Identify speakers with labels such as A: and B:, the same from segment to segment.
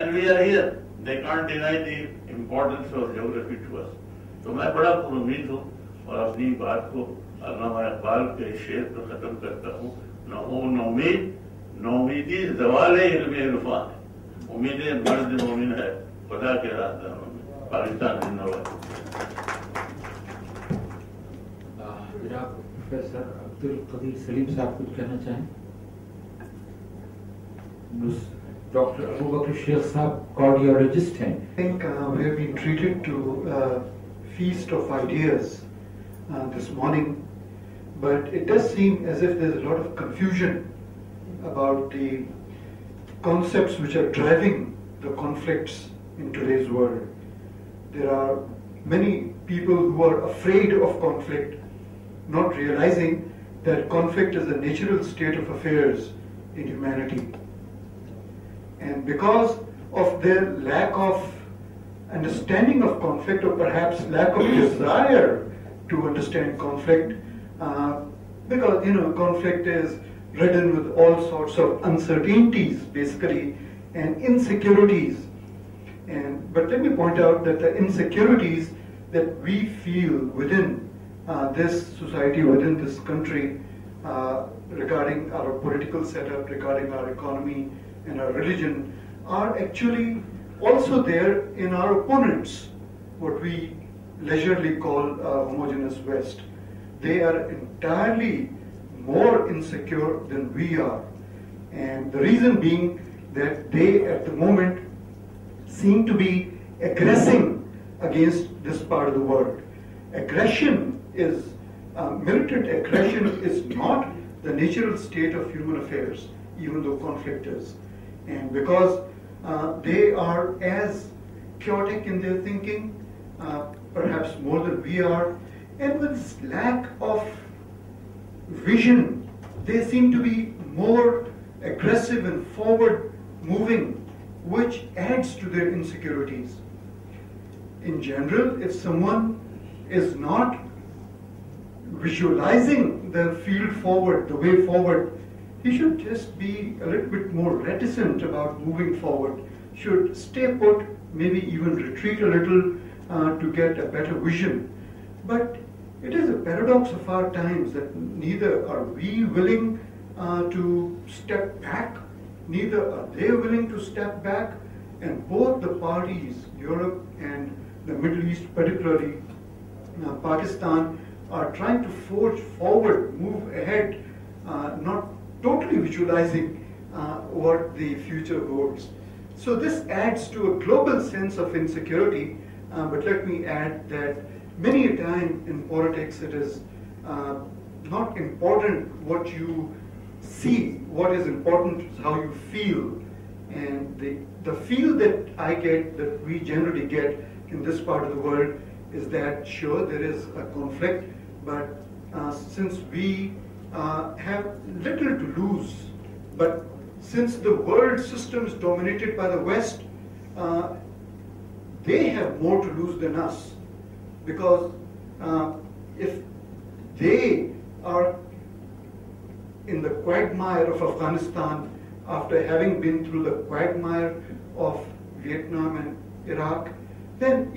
A: And we are here. They can't deny the importance of geography to us. تو میں بڑا پرامید ہوں اور اپنی بات کو علامہ اقبال کے شعر پر ختم کرتا ہوں. نہ ہو نومیدی زوال علم عرفان ہے. امیدیں مرد مومن ہے خدا کے راہداروں میں. پاکستان زندہ باد.
B: جناب پروفیسر عبدالقدیر سلیم صاحب کچھ کہنا چاہیں؟ ڈاکٹر ابوبکر شیخ صاحب کارڈیولوجسٹ ہیں.
C: I think we have been treated to a feast of ideas this morning, but it does seem as if there's a lot of confusion about the concepts which are driving the conflicts in today's world. There are many people who are afraid of conflict, not realizing that conflict is a natural state of affairs in humanity. And because of their lack of understanding of conflict, or perhaps lack of desire to understand conflict, because conflict is ridden with all sorts of uncertainties basically and insecurities. But let me point out that the insecurities that we feel within this society, within this country, regarding our political setup, regarding our economy and our religion, are actually also there in our opponents, what we leisurely call homogeneous West. They are entirely more insecure than we are. And the reason being that they at the moment seem to be aggressing against this part of the world. Aggression is, militant aggression is not the natural state of human affairs, even though conflict is. And because they are as chaotic in their thinking, perhaps more than we are, and with this lack of vision, they seem to be more aggressive and forward moving, which adds to their insecurities. In general, if someone is not visualizing the field forward, the way forward, he should just be a little bit more reticent about moving forward, should stay put, maybe even retreat a little to get a better vision. But it is a paradox of our times that neither are we willing to step back, neither are they willing to step back, and both the parties, Europe and the Middle East, particularly Pakistan, are trying to forge forward, move ahead, not totally visualizing what the future holds. So this adds to a global sense of insecurity, but let me add that many a time in politics it is not important what you see, what is important is how you feel. And the feel that I get, that we generally get in this part of the world, is that sure there is a conflict, but since we have little to lose, but since the world system is dominated by the West, they have more to lose than us, because if they are in the quagmire of Afghanistan after having been through the quagmire of Vietnam and Iraq, then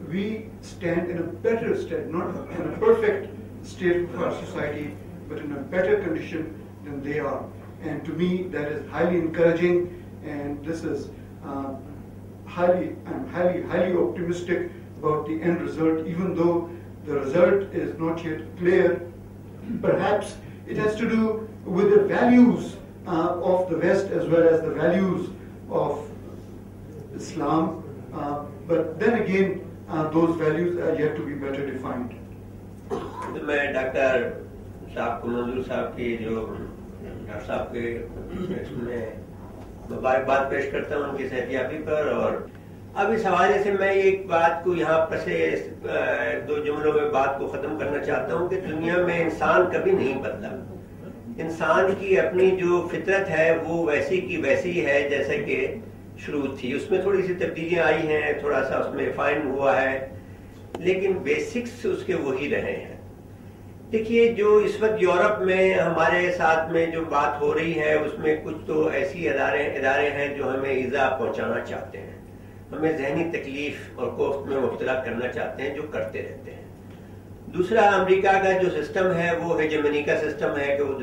C: we stand in a better state, not in a perfect state of our society, but in a better condition than they are. And to me, that is highly encouraging, and this is I'm highly optimistic about the end result, even though the result is not yet clear. Perhaps it has to do with the values of the West as well as the values of Islam, but then again, those values are yet to be better defined.
D: میں doctor صاحب کو منظور صاحب کی جو doctor صاحب کے میں مبارکباد پیش کرتا ہوں ان کی صحت یابی پر. اور اب اس حوالے سے میں ایک بات کو یہاں پر سے دو جملوں میں بات کو ختم کرنا چاہتا ہوں کہ دنیا میں انسان کبھی نہیں بدلا. انسان کی اپنی جو فطرت ہے وہ ویسی کی ویسی ہے جیسے کہ شروع تھی. اس میں تھوڑی سی تبدیلیاں آئی ہیں, تھوڑا سا اس میں فائن ہوا ہے, لیکن بیسکس اس کے وہی رہے ہیں. دیکھیے جو اس وقت یورپ میں ہمارے ساتھ میں جو بات ہو رہی ہے اس میں کچھ تو ایسی ادارے ہیں جو ہمیں ایذا پہنچانا چاہتے ہیں، ہمیں ذہنی تکلیف اور کوفت میں مبتلا کرنا چاہتے ہیں، جو کرتے رہتے ہیں۔ دوسرا، امریکہ کا جو سسٹم ہے وہ ہیجمنی کا سسٹم ہے کہ وہ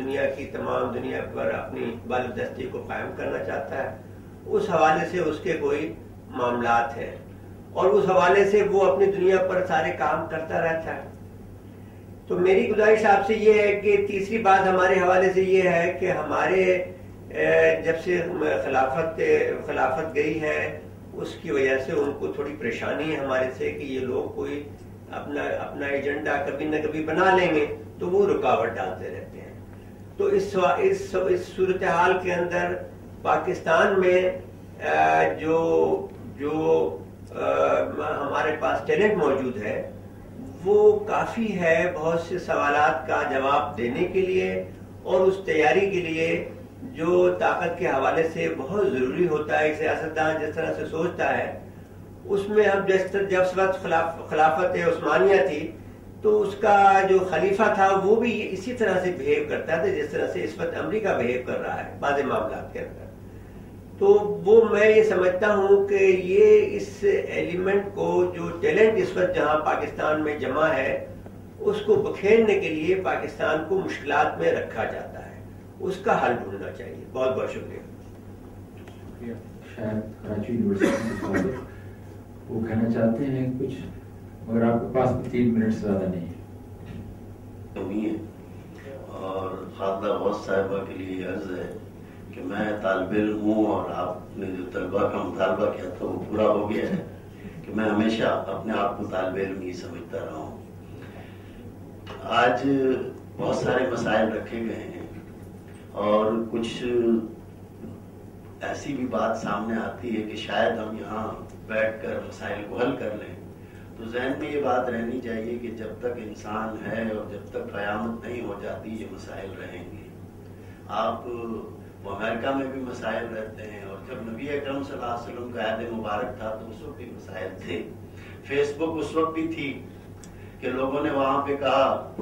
D: تمام دنیا پر اپنی بالادستی کو قائم کرنا چاہتا ہے، اس حوالے سے اس کے کوئی معاملات ہیں اور اس حوالے سے وہ اپنی دنیا پر سارے کام کرتا رہتا ہے۔ تو میری گزارش آپ سے یہ ہے کہ تیسری بات ہمارے حوالے سے یہ ہے کہ ہمارے جب سے خلافت گئی ہے اس کی وجہ سے ان کو تھوڑی پریشانی ہے ہمارے سے کہ یہ لوگ کوئی اپنا ایجنڈا کبھی نہ کبھی بنا لیں گے تو وہ رکاوٹ ڈالتے رہتے ہیں۔ تو اس صورتحال کے اندر پاکستان میں جو ہمارے پاس ٹیلنٹ موجود ہے وہ کافی ہے بہت سے سوالات کا جواب دینے کے لیے، اور اس تیاری کے لیے جو طاقت کے حوالے سے بہت ضروری ہوتا ہے۔ سیاستدان جس طرح سے سوچتا ہے اس میں ہم جب اس وقت خلافت عثمانیہ تھی تو اس کا جو خلیفہ تھا وہ بھی اسی طرح سے بہیو کرتا تھا جس طرح سے اس وقت امریکہ بہیو کر رہا ہے بعض معاملات کے اندر۔ تو وہ میں یہ سمجھتا ہوں کہ یہ اس ایلیمنٹ کو جو ٹیلنٹ اس وقت جہاں پاکستان میں جمع ہے اس کو بکھیرنے کے لیے پاکستان کو مشکلات میں رکھا جاتا ہے، اس کا حل ڈھونڈنا چاہیے۔ بہت بہت شکریہ۔
B: شاید کراچی یونیورسٹی وہ کہنا چاہتے ہیں کچھ، مگر آپ کے پاس 3 منٹ سے زیادہ نہیں ہے۔
E: اور خالدہ غوث صاحبہ کے لیے عرض ہے کہ میں طالب علم ہوں اور آپ نے جو طلبہ کا مطالبہ کیا تھا وہ پورا ہو گیا ہے کہ میں ہمیشہ اپنے آپ کو طالب علم ہی سمجھتا رہا ہوں۔ آج بہت سارے مسائل رکھے گئے ہیں اور کچھ ایسی بھی بات سامنے آتی ہے کہ شاید ہم یہاں بیٹھ کر مسائل کو حل کر لیں، تو ذہن میں یہ بات رہنی چاہیے کہ جب تک انسان ہے اور جب تک قیامت نہیں ہو جاتی یہ مسائل رہیں گے۔ آپ امریکہ میں بھی مسائل رہتے ہیں، اور جب نبی اکرم صلی اللہ علیہ وسلم کا عہد مبارک تھا تو اس وقت بھی مسائل تھے۔ فیس بک اس وقت بھی تھی کہ لوگوں نے وہاں پہ کہا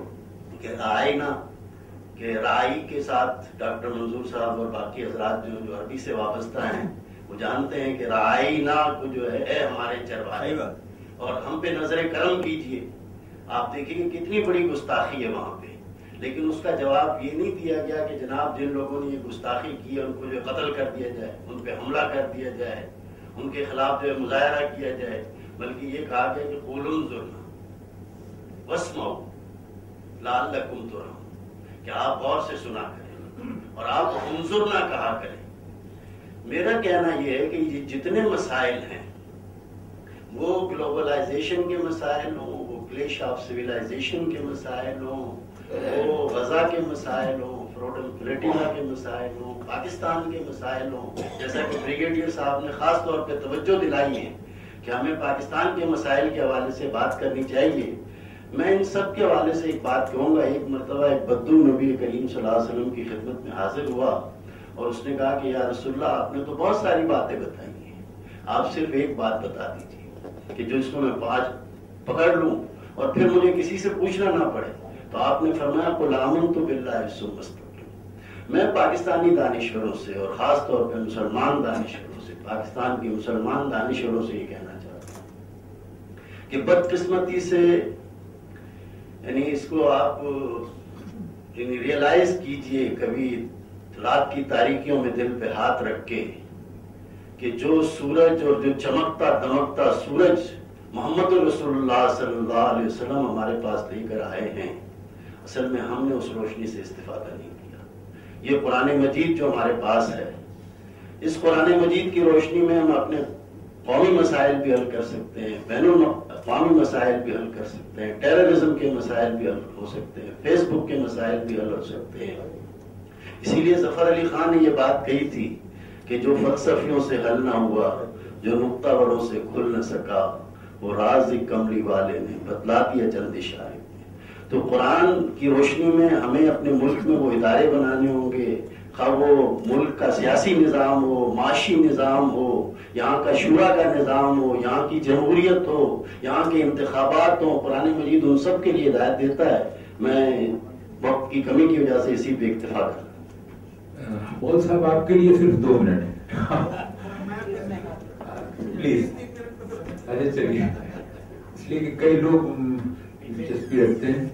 E: کہ رائی کے ساتھ ڈاکٹر منظور صاحب اور باقی حضرات جو عربی سے وابستہ ہیں وہ جانتے ہیں کہ رائنا کو جو ہے اے ہمارے چرواہے اور ہم پہ نظر کرم کیجئے۔ آپ دیکھیں گے کتنی بڑی گستاخی ہے وہاں پہ، لیکن اس کا جواب یہ نہیں دیا گیا کہ جناب جن لوگوں نے یہ گستاخی کی ہے ان کو جو قتل کر دیا جائے، ان پہ حملہ کر دیا جائے، ان کے خلاف جو ہے مظاہرہ کیا جائے، بلکہ یہ کہا گیا کہ قولوا انظرنا واسمعوا لعلکم ترحمون، کہ آپ غور سے سنا کریں اور آپ انظرنا کہا کریں۔ میرا کہنا یہ ہے کہ یہ جتنے مسائل ہیں وہ گلوبلائزیشن کے مسائل ہوں، وہ کلیش آف سویلائزیشن کے مسائل ہوں، وہ غزہ کے مسائل ہوں، فروڈن پلیٹینا کے مسائل ہوں، پاکستان کے مسائل ہوں، جیسا کہ بریگیڈیئر صاحب نے خاص طور پہ توجہ دلائی ہے کہ ہمیں پاکستان کے مسائل کے حوالے سے بات کرنی چاہیے۔ میں ان سب کے حوالے سے ایک بات کہوں گا۔ ایک مرتبہ ایک بدو نبی کریم صلی اللہ علیہ وسلم کی خدمت میں حاضر ہوا اور اس نے کہا کہ یا رسول اللہ آپ نے تو بہت ساری باتیں بتائی ہیں، آپ صرف ایک بات بتا دیجیے کہ جو اس کو میں پکڑ لوں اور پھر مجھے کسی سے پوچھنا نہ پڑے۔ تو آپ نے فرمایا قل آمنت باللہ ثم استقم۔ میں پاکستانی دانشوروں سے اور خاص طور پہ مسلمان دانشوروں سے، پاکستان کے مسلمان دانشوروں سے یہ کہنا چاہتا ہوں کہ بدقسمتی سے یعنی اس کو آپ ریئلائز کیجئے کبھی رات کی تاریکیوں میں دل پہ ہاتھ رکھ کے کہ جو سورج اور جو چمکتا دمکتا سورج محمد رسول اللہ صلی اللہ علیہ وسلم ہمارے پاس لے کر آئے ہیں، اصل میں ہم نے اس روشنی سے استفادہ نہیں کیا۔ یہ قرآن مجید جو ہمارے پاس ہے، اس قرآن مجید کی روشنی میں ہم اپنے قومی مسائل بھی حل کر سکتے ہیں، بین الاقوامی مسائل بھی حل کر سکتے ہیں، ٹیررزم کے مسائل بھی حل ہو سکتے ہیں، فیس بک کے مسائل بھی حل ہو سکتے ہیں۔ اسی لیے ظفر علی خان نے یہ بات کہی تھی کہ جو فلسفیوں سے حل نہ ہوا، جو نقطہ بڑوں سے کھل نہ سکا، وہ راز کملی والے نے بتلا دیا چند اشارے میں۔ تو قرآن کی روشنی میں ہمیں اپنے ملک میں وہ ادارے بنانے ہوں گے، خواہ وہ ملک کا سیاسی نظام ہو، معاشی نظام ہو، یہاں کا شورا کا نظام ہو، یہاں کی جمہوریت ہو، یہاں کے انتخابات ہوں، قرآن مجید ان سب کے لیے ہدایت دیتا ہے۔ میں وقت کی کمی کی وجہ سے اسی پہ اکتفا کر.
B: مول صاحب آپ کے لیے صرف 2 منٹ پلیز. اچھا چلیے، اس لیے کہ کئی لوگ دلچسپی رکھتے ہیں.